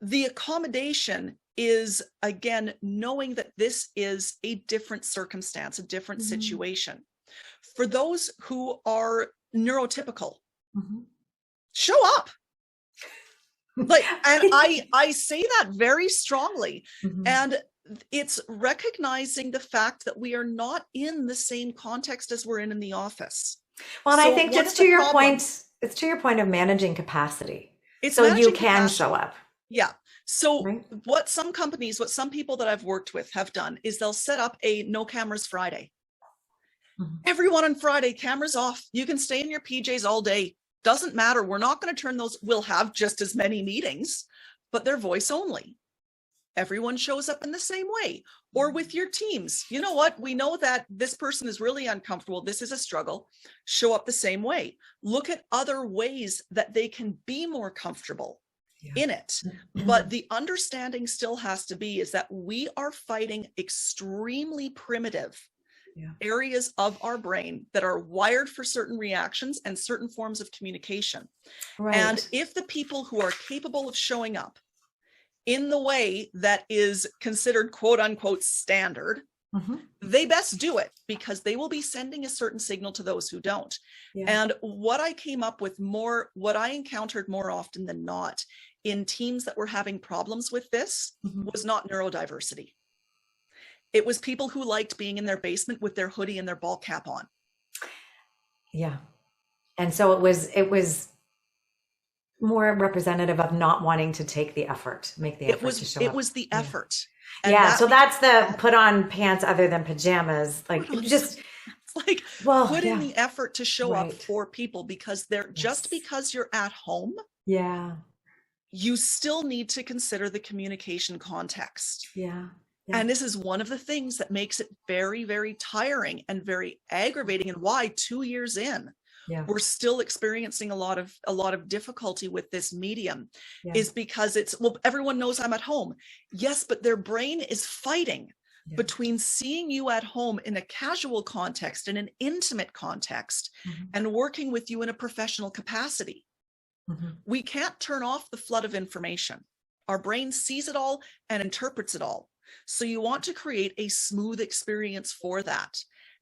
The accommodation is, again, knowing that this is a different circumstance, a different situation. For those who are neurotypical, show up. And I say that very strongly. And it's recognizing the fact that we are not in the same context as we're in the office. Well, and I think it's to your point of managing capacity. So you can show up. Yeah. So what some people that I've worked with have done is they'll set up a no cameras Friday. Everyone on Friday, cameras off. You can stay in your PJs all day. Doesn't matter. We're not going to turn those. We'll have just as many meetings, but they're voice only. Everyone shows up in the same way. Or with your teams. You know what? We know that this person is really uncomfortable. This is a struggle. Show up the same way. Look at other ways that they can be more comfortable in it. But the understanding still has to be is that we are fighting extremely primitive areas of our brain that are wired for certain reactions and certain forms of communication. Right. And if the people who are capable of showing up in the way that is considered quote unquote standard, they best do it, because they will be sending a certain signal to those who don't. And what I came up with what I encountered more often than not in teams that were having problems with this was not neurodiversity. It was people who liked being in their basement with their hoodie and their ball cap on. Yeah. And so it was more representative of not wanting to take the effort, make the effort to show up. It was the effort. And so that's the put on pants other than pajamas. Like just like put in the effort to show up for people, because they're just because you're at home. Yeah. You still need to consider the communication context. Yeah. And this is one of the things that makes it very, very tiring and very aggravating, and why 2 years in, we're still experiencing a lot of difficulty with this medium, is because everyone knows I'm at home. Yes, but their brain is fighting between seeing you at home in a casual context, in an intimate context, and working with you in a professional capacity. We can't turn off the flood of information. Our brain sees it all and interprets it all. So you want to create a smooth experience for that.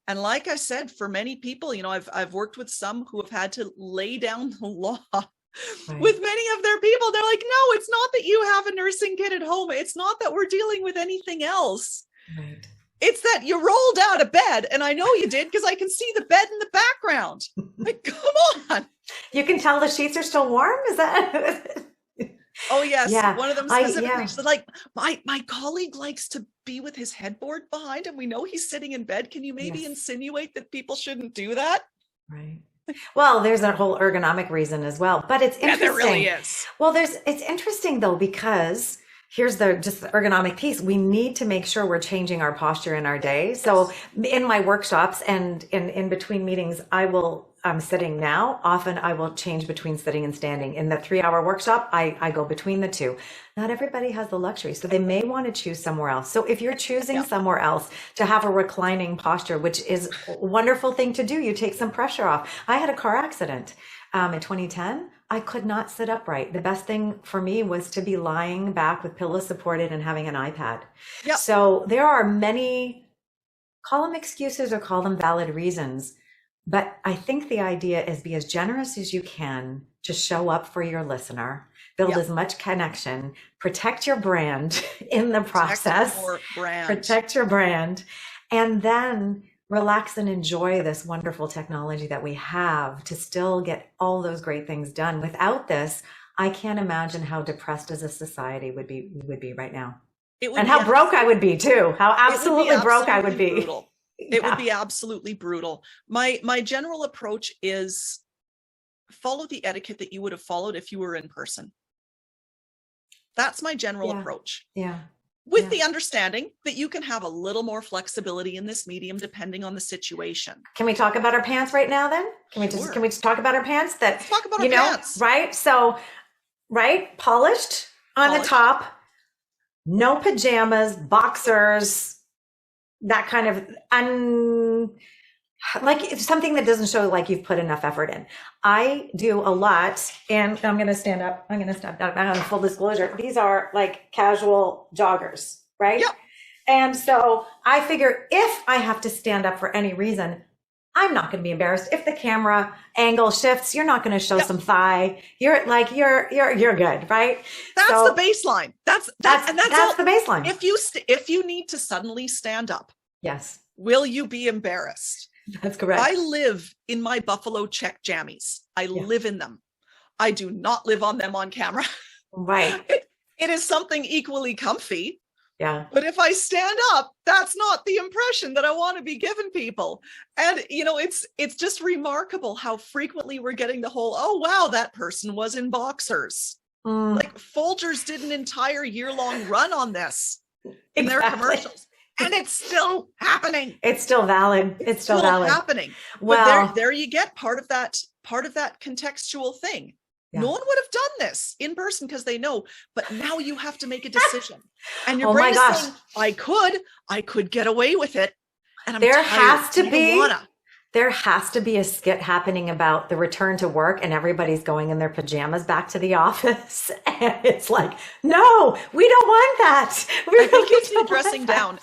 And like I said, for many people, I've worked with some who have had to lay down the law with many of their people. They're like, no, it's not that you have a nursing kid at home. It's not that we're dealing with anything else. Right. It's that you rolled out of bed, and I know you did because I can see the bed in the background. Like, come on. You can tell the sheets are still warm? Is that... Oh yes, one of them specifically said, like, my colleague likes to be with his headboard behind him. We know he's sitting in bed. Can you maybe insinuate that people shouldn't do that? Right. Well, there's that whole ergonomic reason as well, but it's interesting. Yeah, there really is. Well, it's interesting though, because here's just the ergonomic piece. We need to make sure we're changing our posture in our day. So in my workshops and in between meetings, I'm sitting now. Often I will change between sitting and standing. In the 3-hour workshop, I go between the two. Not everybody has the luxury, so they may want to choose somewhere else. So if you're choosing somewhere else to have a reclining posture, which is a wonderful thing to do, you take some pressure off. I had a car accident in 2010. I could not sit upright. The best thing for me was to be lying back with pillows supported and having an iPad. Yep. So there are many, call them excuses or call them valid reasons. But I think the idea is be as generous as you can to show up for your listener, build as much connection, protect your brand in the process, protect your brand, and then relax and enjoy this wonderful technology that we have to still get all those great things done. Without this, I can't imagine how depressed as a society we would be right now. And how broke I would be too, how absolutely broke I would be. Brutal. It would be absolutely brutal. My general approach is follow the etiquette that you would have followed if you were in person. That's my general approach. Yeah. With the understanding that you can have a little more flexibility in this medium depending on the situation. Can we talk about our pants right now then? Can we just talk about our pants? Let's talk about our pants. Right? So, polished on the top, no pajamas, boxers, that kind of like something that doesn't show like you've put enough effort in. I do a lot, and I'm going to stand up. I'm going to step down. I'm full disclosure. These are like casual joggers, right? Yep. And so I figure if I have to stand up for any reason, I'm not going to be embarrassed. If the camera angle shifts, you're not going to show some thigh. You're good, right? That's the baseline. That's the baseline. If you need to suddenly stand up, yes, will you be embarrassed? That's correct. I live in my buffalo check jammies. I live in them. I do not live on them on camera. Right. It is something equally comfy. Yeah. But if I stand up, that's not the impression that I want to be giving people. And, it's just remarkable how frequently we're getting the whole, oh, wow, that person was in boxers. Like Folgers did an entire year-long run on this in their commercials. And it's still happening. It's still valid. It's still valid. Happening. Well, but there you get part of that contextual thing. Yeah. No one would have done this in person because they know, but now you have to make a decision. And your brain is saying, I could get away with it. And I'm There tired. has to I don't be. wanna. There has to be a skit happening about the return to work and everybody's going in their pajamas back to the office. And it's like, no, we don't want that. We I think you'll really see a don't dressing want that. down.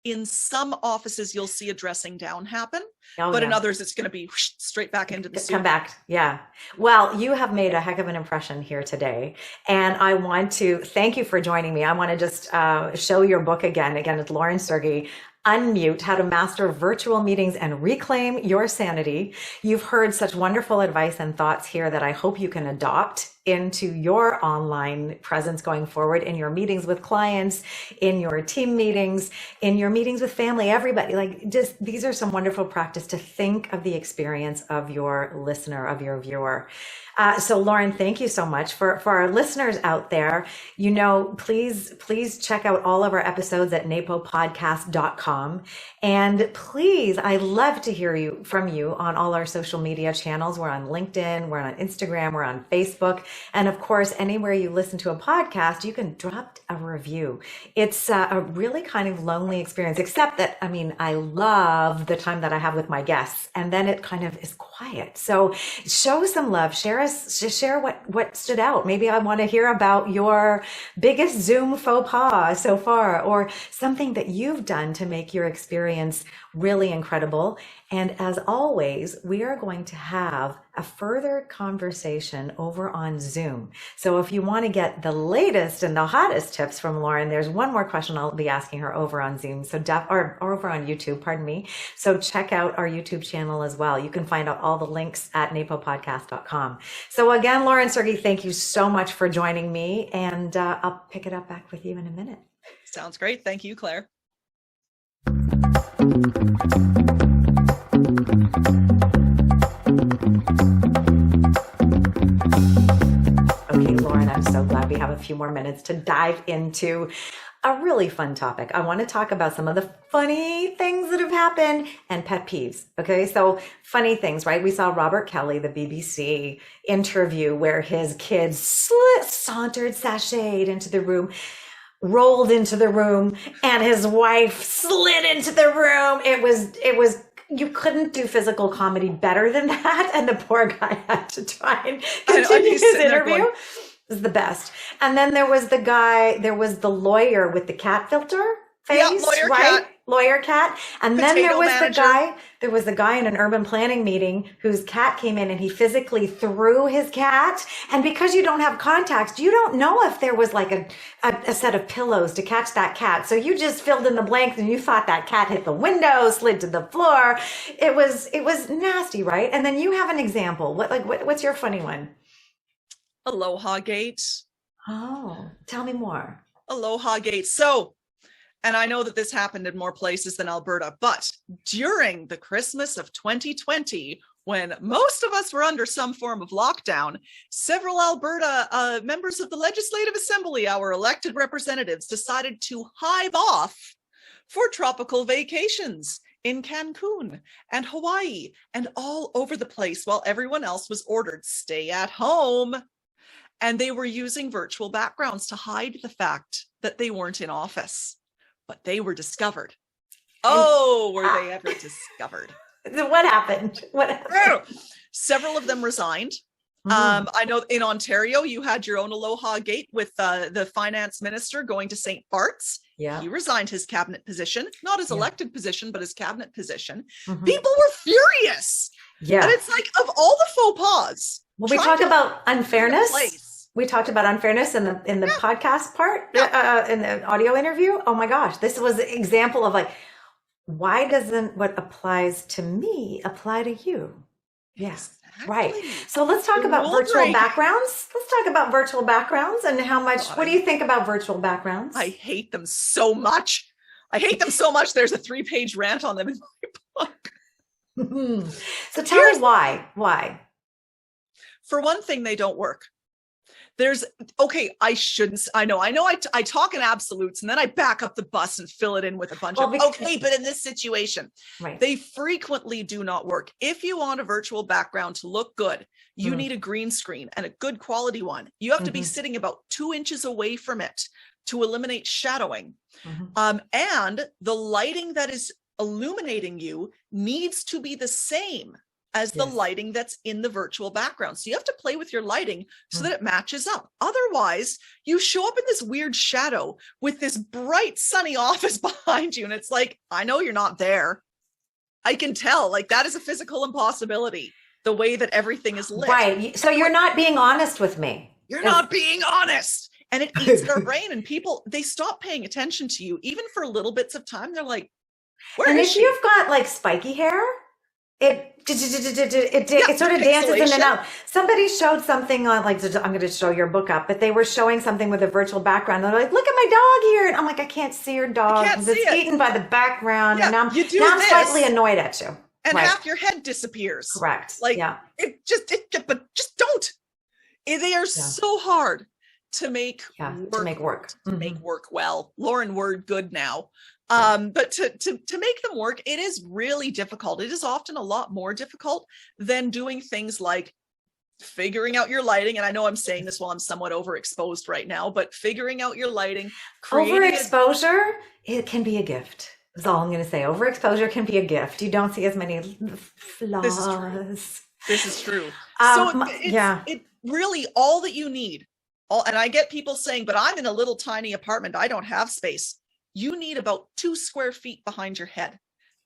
In some offices, you'll see a dressing down happen, Oh, but in yeah. others, it's going to be whoosh, straight back into the suit. Come back. Yeah. Well, you have made a heck of an impression here today. And I want to thank you for joining me. I want to just show your book again. Again, it's Lauren Sergy. Unmute, How to Master Virtual Meetings and Reclaim Your Sanity. You've heard such wonderful advice and thoughts here that I hope you can adopt into your online presence going forward, in your meetings with clients, in your team meetings, in your meetings with family, everybody. Like, just these are some wonderful practice to think of the experience of your listener, of your viewer. So Lauren, thank you so much for our listeners out there. Please check out all of our episodes at napopodcast.com. And please, I love to hear from you on all our social media channels. We're on LinkedIn, we're on Instagram, we're on Facebook. And of course, anywhere you listen to a podcast, you can drop a review. It's a really kind of lonely experience, except that, I love the time that I have with my guests, and then it kind of is quiet. So show some love, share what stood out. Maybe I want to hear about your biggest Zoom faux pas so far, or something that you've done to make your experience really incredible. And as always, we are going to have a further conversation over on Zoom. So if you want to get the latest and the hottest tips from Lauren, there's one more question I'll be asking her over on Zoom. So or over on YouTube, pardon me. So check out our YouTube channel as well. You can find out all the links at napopodcast.com. So again, Lauren Sergy, thank you so much for joining me. And I'll pick it up back with you in a minute. Sounds great. Thank you, Claire. Okay, Lauren, I'm so glad we have a few more minutes to dive into a really fun topic. I want to talk about some of the funny things that have happened and pet peeves. Okay, so funny things, right? We saw Robert Kelly, the BBC interview, where his kids sauntered, sashayed into the room, rolled into the room, and his wife slid into the room. It was you couldn't do physical comedy better than that, and the poor guy had to try and continue his interview. It was the best. And then there was the lawyer with the cat filter face, lawyer right? cat. Lawyer cat. And Potato then there was the guy in an urban planning meeting whose cat came in and he physically threw his cat. And because you don't have context, you don't know if there was like a set of pillows to catch that cat. So you just filled in the blanks and you thought that cat hit the window, slid to the floor. It was nasty, right? And then you have an example. What's your funny one? Aloha Gate. Oh, tell me more. Aloha Gate. So, and I know that this happened in more places than Alberta, but during the Christmas of 2020, when most of us were under some form of lockdown, several Alberta members of the Legislative Assembly, our elected representatives, decided to hive off for tropical vacations in Cancun and Hawaii and all over the place, while everyone else was ordered stay at home. And they were using virtual backgrounds to hide the fact that they weren't in office. But they were discovered. Oh, were they ever discovered? What happened? Several of them resigned. I know in Ontario, you had your own Aloha Gate with the finance minister going to St. Bart's. Yeah. He resigned his cabinet position, not his elected position, but his cabinet position. Mm-hmm. People were furious. Yeah. And it's like, of all the faux pas. Well, we talk about unfairness. We talked about unfairness in the podcast part, in the audio interview. Oh my gosh, this was an example of like, why doesn't what applies to me apply to you? Yes, exactly. Right. So let's talk about virtual backgrounds. Let's talk about virtual backgrounds and how much. What do you think about virtual backgrounds? I hate them so much. There's a 3-page rant on them in my book. So tell me why. Why? For one thing, they don't work. I know I talk in absolutes and then I back up the bus and fill it in with a bunch of, but in this situation, right, they frequently do not work. If you want a virtual background to look good, you need a green screen and a good quality one. You have to be sitting about 2 inches away from it to eliminate shadowing. And the lighting that is illuminating you needs to be the same as the lighting that's in the virtual background. So you have to play with your lighting so that it matches up. Otherwise, you show up in this weird shadow with this bright, sunny office behind you. And it's like, I know you're not there. I can tell, like, that is a physical impossibility, the way that everything is lit. Right. So you're not being honest with me. You're not being honest. And it eats their brain, and people, they stop paying attention to you, even for little bits of time. They're like, where is she? And if you've got like spiky hair, it sort of dances in and out. Somebody showed something on, like, I'm going to show your book up, but they were showing something with a virtual background. They're like, look at my dog here. And I'm like, I can't see your dog because it's eaten by the background. And now I'm slightly annoyed at you. And half your head disappears. Correct. Like, but just don't. They are so hard to make work. To make work well. Lauren, word good now. But to make them work, it is really difficult. It is often a lot more difficult than doing things like figuring out your lighting. And I know I'm saying this while I'm somewhat overexposed right now, but figuring out your lighting. Overexposure, it can be a gift. That's all I'm going to say. Overexposure can be a gift. You don't see as many flaws. This is true. It really, all that you need, and I get people saying, but I'm in a little tiny apartment. I don't have space. You need about 2 square feet behind your head.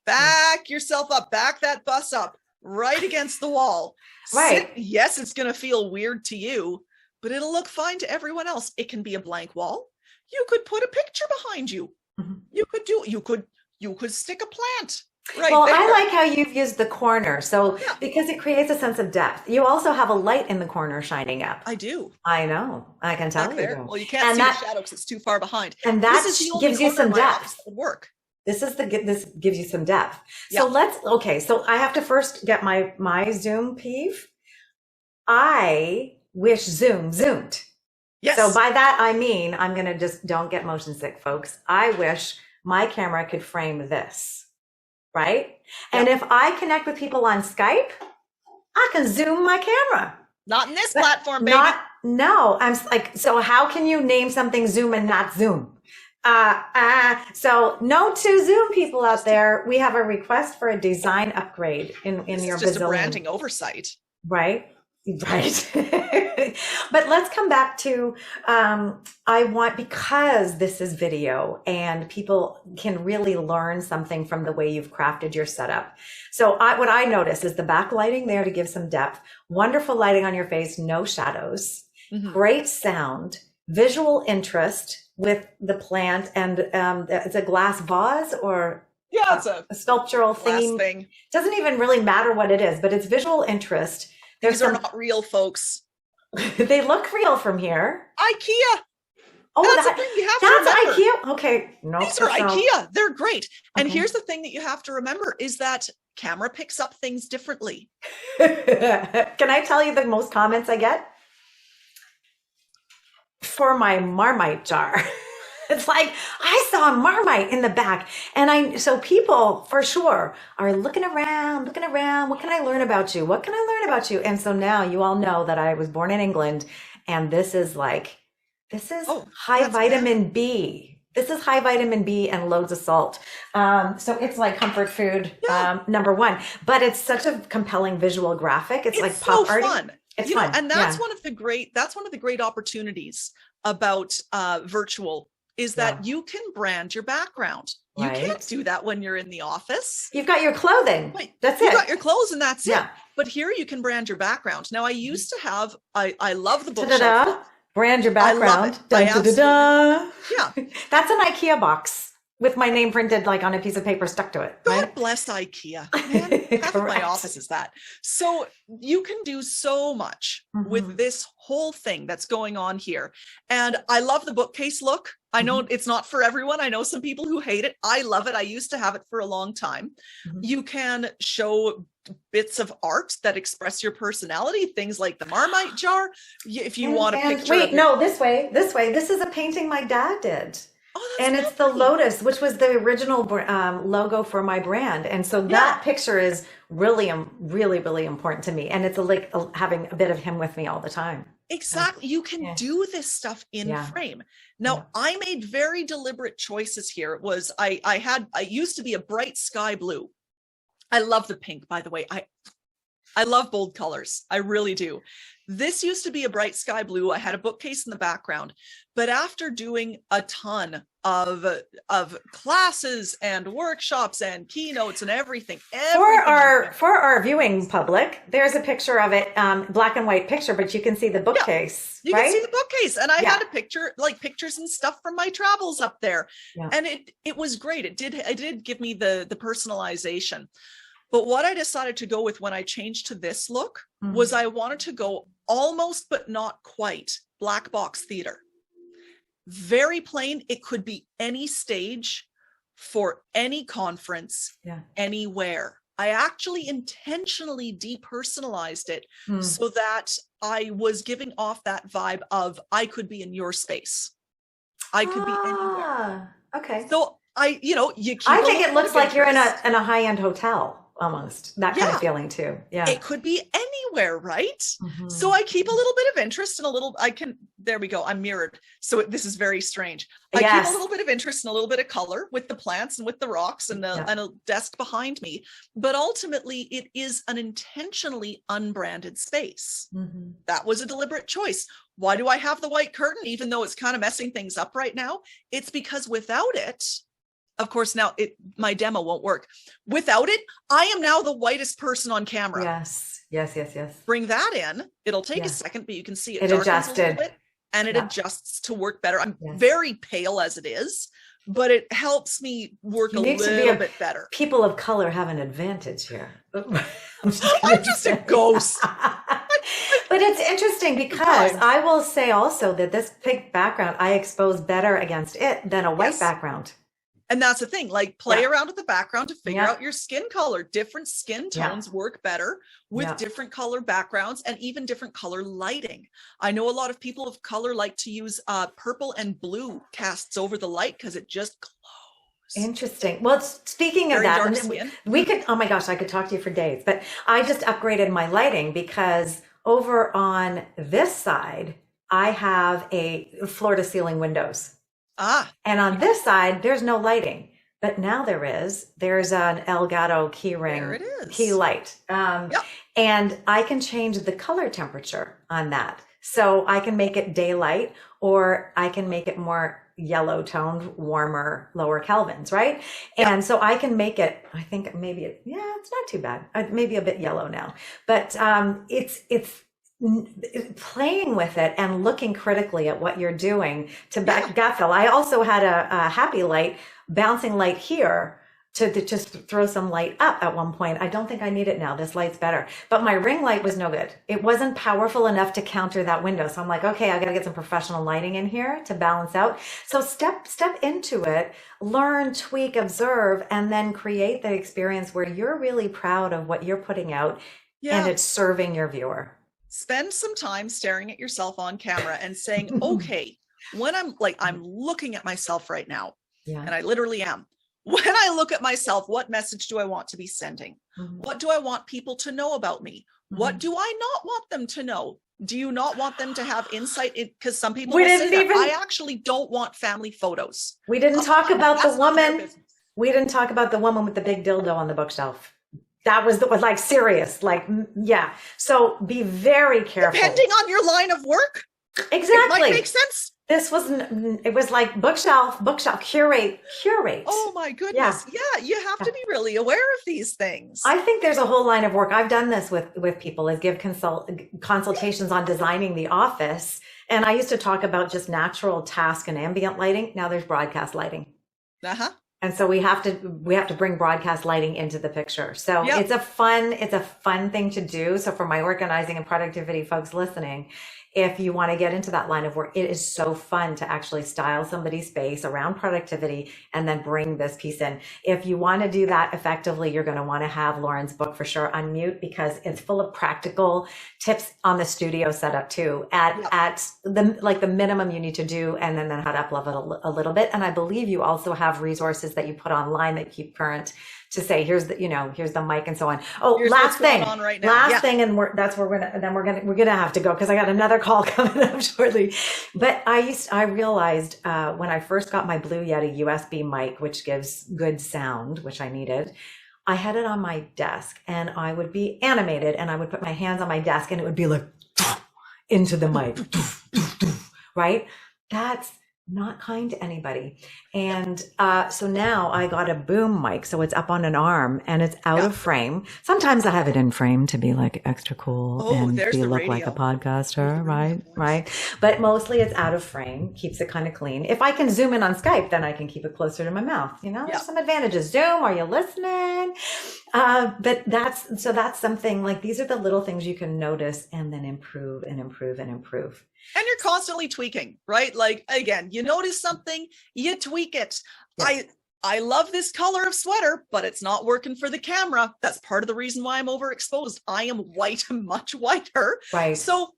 Back yourself up, back that bus up, right against the wall. Right. Yes, it's going to feel weird to you, but it'll look fine to everyone else. It can be a blank wall. You could put a picture behind you. Mm-hmm. You could stick a plant right there. I like how you've used the corner. So because it creates a sense of depth. You also have a light in the corner shining up. I do. I know. I can tell you. Well, you can't see the shadow because it's too far behind. And that gives you some depth. Work. This gives you some depth. So so I have to first get my Zoom peeve. I wish Zoom zoomed. Yes. So by that, I mean, I'm going to just, don't get motion sick, folks. I wish my camera could frame this, right? And if I connect with people on Skype, I can zoom my camera. Not in this platform, baby. No, I'm like, so how can you name something Zoom and not Zoom? So no two Zoom people out there. We have a request for a design upgrade in your This is just a branding oversight. Right. But let's come back to, because this is video and people can really learn something from the way you've crafted your setup. So what I notice is the backlighting there to give some depth, wonderful lighting on your face, no shadows, great sound, visual interest with the plant, and it's a glass vase or it's a sculptural thing. Doesn't even really matter what it is, but it's visual interest. These are not real, folks. They look real from here. IKEA. Oh, that's the thing you have to remember. IKEA. Okay. No, these are IKEA. They're great. And here's the thing that you have to remember is that camera picks up things differently. Can I tell you the most comments I get? For my Marmite jar. It's like, I saw a Marmite in the back. And so people for sure are looking around. What can I learn about you? What can I learn about you? And so now you all know that I was born in England, and this is high vitamin B. This is high vitamin B and loads of salt. So it's like comfort food, number one, but it's such a compelling visual graphic. It's like pop art. Fun. It's fun. And that's one of the great opportunities about virtual is that you can brand your background. You can't do that when you're in the office. You've got your clothing. That's it. You've got your clothes and that's it. But here you can brand your background. Now I used to have, I love the bookshelf. Brand your background. Yeah. That's an IKEA box with my name printed like on a piece of paper stuck to it. God bless IKEA. Man, half of my office is that. So you can do so much with this whole thing that's going on here. And I love the bookcase look. I know it's not for everyone. I know some people who hate it. I love it. I used to have it for a long time. You can show bits of art that express your personality, things like the Marmite jar. If you want a picture. Wait, no, this way. This is a painting my dad did. Oh, And that's it's the lovely. lotus, which was the original logo for my brand. And so Yeah, that picture is really, really, really important to me. And it's having a bit of him with me all the time. Yeah. exactly. You can Yeah. do this stuff in Yeah. frame. Yeah. Now, I made very deliberate choices here. It was I used to be a bright sky blue. I love the pink, by the way. I love bold colors. I really do. This used to be a bright sky blue. I had a bookcase in the background, but after doing a ton of classes and workshops and keynotes and everything, For our viewing public, there's a picture of it, black and white picture, but you can see the yeah, bookcase, you can see right? the bookcase, and I Yeah. had a picture, like pictures and stuff from my travels up there, Yeah. and it was great. It did give me the personalization. But what I decided to go with when I changed to this look was I wanted to go almost, but not quite, black box theater. Very plain. It could be any stage for any conference, anywhere. I actually intentionally depersonalized it so that I was giving off that vibe of I could be in your space. I could be anywhere. Okay. So you keep I think it looks like you're in interest. a high-end hotel almost. That kind of feeling too. Yeah. It could be anywhere, right? Mm-hmm. So I keep a little bit of interest and there we go. I'm mirrored. So this is very strange. I keep a little bit of interest and a little bit of color with the plants and with the rocks and a desk behind me. But ultimately, it is an intentionally unbranded space. Mm-hmm. That was a deliberate choice. Why do I have the white curtain, even though it's kind of messing things up right now? It's because without it, of course, now my demo won't work. Without it, I am now the whitest person on camera. Yes. Bring that in. It'll take a second, but you can see it adjusted darkens a little bit and it adjusts to work better. I'm very pale as it is, but it helps me work a little bit better. People of color have an advantage here. I'm just a ghost. But it's interesting because I will say also that this pink background, I expose better against it than a white background. And that's the thing, like play around with the background to figure out your skin color. Different skin tones work better with different color backgrounds and even different color lighting. I know a lot of people of color like to use purple and blue casts over the light because it just glows. Interesting. Well, speaking of that, we could, oh my gosh, I could talk to you for days, but I just upgraded my lighting because over on this side, I have a floor to ceiling windows. And on this side, there's no lighting, but now there's an Elgato key light. And I can change the color temperature on that. So I can make it daylight or I can make it more yellow toned, warmer, lower Kelvins, right? And so I can make it, I think maybe it's not too bad. Maybe a bit yellow now, but it's playing with it and looking critically at what you're doing to backfill. I also had a happy light, bouncing light here to just throw some light up at one point. I don't think I need it now. This light's better. But my ring light was no good. It wasn't powerful enough to counter that window. So I'm like, okay, I got to get some professional lighting in here to balance out. So step into it, learn, tweak, observe, and then create the experience where you're really proud of what you're putting out and it's serving your viewer. Spend some time staring at yourself on camera and saying, okay, when I'm looking at myself right now, and I literally am. When I look at myself, what message do I want to be sending? What do I want people to know about me? What do I not want them to know? Do you not want them to have insight? Because some people will say that. I actually don't want family photos. We didn't talk about the woman. We didn't talk about the woman with the big dildo on the bookshelf. That was serious, So be very careful. Depending on your line of work. Exactly. It might make sense. It was like bookshelf, curate. Oh my goodness. Yeah, you have to be really aware of these things. I think there's a whole line of work. I've done this with people is give consultations on designing the office. And I used to talk about just natural task and ambient lighting. Now there's broadcast lighting. And so we have to bring broadcast lighting into the picture. So it's a fun thing to do. So for my organizing and productivity folks listening, If you want to get into that line of work, it is so fun to actually style somebody's space around productivity and then bring this piece in. If you want to do that effectively, you're going to want to have Lauren's book for sure on mute, because it's full of practical tips on the studio setup too, at the minimum you need to do, and then how to up level a little bit. And I believe you also have resources that you put online that keep current to say, here's the mic and so on. Oh, Here's last thing, right now. thing. And we're going to have to go, because I got another call coming up shortly. But I realized, when I first got my Blue Yeti USB mic, which gives good sound, which I needed, I had it on my desk and I would be animated and I would put my hands on my desk and it would be like into the mic, right? That's not kind to anybody. And so now I got a boom mic, so it's up on an arm and it's out of frame. Sometimes I have it in frame to be like extra cool and look like a podcaster, right? But mostly it's out of frame, keeps it kind of clean. If I can zoom in on Skype, then I can keep it closer to my mouth. There's some advantages. Zoom, are you listening? But that's something like, these are the little things you can notice and then improve and improve and improve. And you're constantly tweaking, right? Like, again, you notice something, you tweak it. Yes. I love this color of sweater, but it's not working for the camera. That's part of the reason why I'm overexposed. I am white, much whiter. Right. So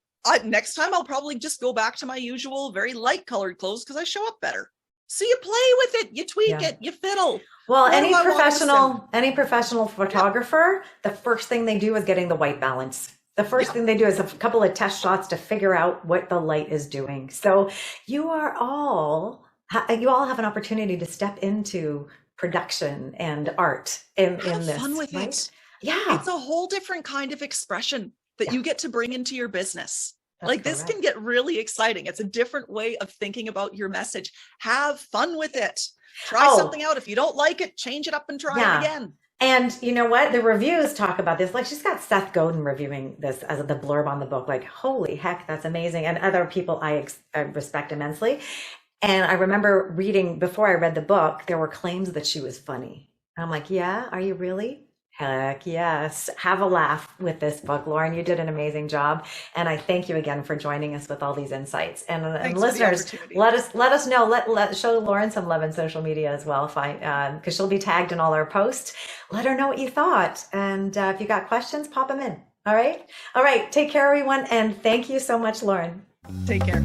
next time I'll probably just go back to my usual very light colored clothes because I show up better. So you play with it, you tweak it, you fiddle. Well, any professional photographer, the first thing they do is getting the white balance. The first thing they do is a couple of test shots to figure out what the light is doing. So you all have an opportunity to step into production and art in this. Have fun with it. Yeah. It's a whole different kind of expression that you get to bring into your business. This can get really exciting. It's a different way of thinking about your message. Have fun with it. Try something out. If you don't like it, change it up and try it again. And you know what? The reviews talk about this. Like, she's got Seth Godin reviewing this as the blurb on the book. Like, holy heck, that's amazing. And other people I respect immensely. And I remember reading, before I read the book, there were claims that she was funny. I'm like, yeah, are you really? Heck yes. Have a laugh with this book, Lauren. You did an amazing job. And I thank you again for joining us with all these insights. And listeners, let us know, show Lauren some love in social media as well, because she'll be tagged in all our posts. Let her know what you thought. And if you got questions, pop them in. All right. Take care, everyone. And thank you so much, Lauren. Take care.